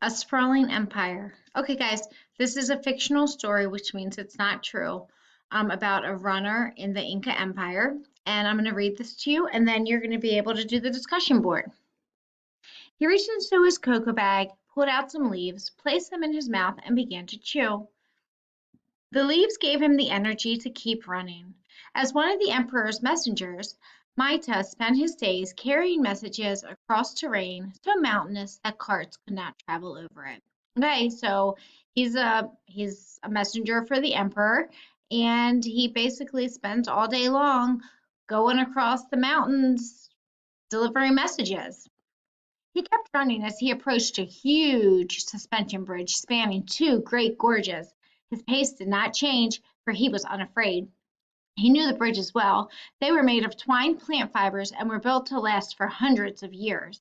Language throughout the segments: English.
A sprawling empire. Okay, guys, this is a fictional story, which means it's not true, about a runner in the Inca Empire. And I'm going to read this to you, and then you're going to be able to do the discussion board. He reached into his cocoa bag, pulled out some leaves, placed them in his mouth, and began to chew. The leaves gave him the energy to keep running. As one of the emperor's messengers, Maita spent his days carrying messages across terrain so mountainous that carts could not travel over it. Okay, so he's a messenger for the emperor, and he basically spent all day long going across the mountains delivering messages. He kept running as he approached a huge suspension bridge spanning two great gorges. His pace did not change, for he was unafraid. He knew the bridges well. They were made of twined plant fibers and were built to last for hundreds of years.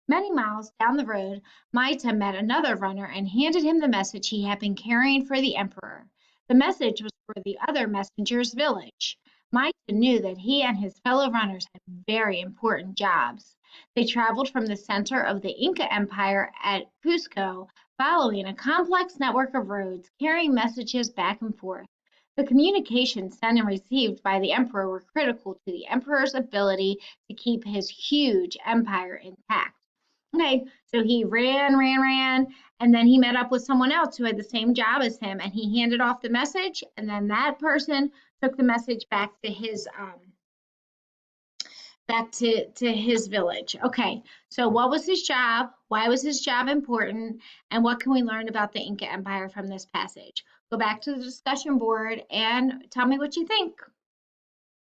Many miles down the road, Maita met another runner and handed him the message he had been carrying for the emperor. The message was for the other messenger's village. Maita knew that he and his fellow runners had very important jobs. They traveled from the center of the Inca Empire at Cusco, following a complex network of roads carrying messages back and forth. The communications sent and received by the emperor were critical to the emperor's ability to keep his huge empire intact. Okay, so he ran, and then he met up with someone else who had the same job as him, and he handed off the message, and then that person took the message back to his village. Okay, so what was his job? Why was his job important? And what can we learn about the Inca Empire from this passage? Go back to the discussion board and tell me what you think.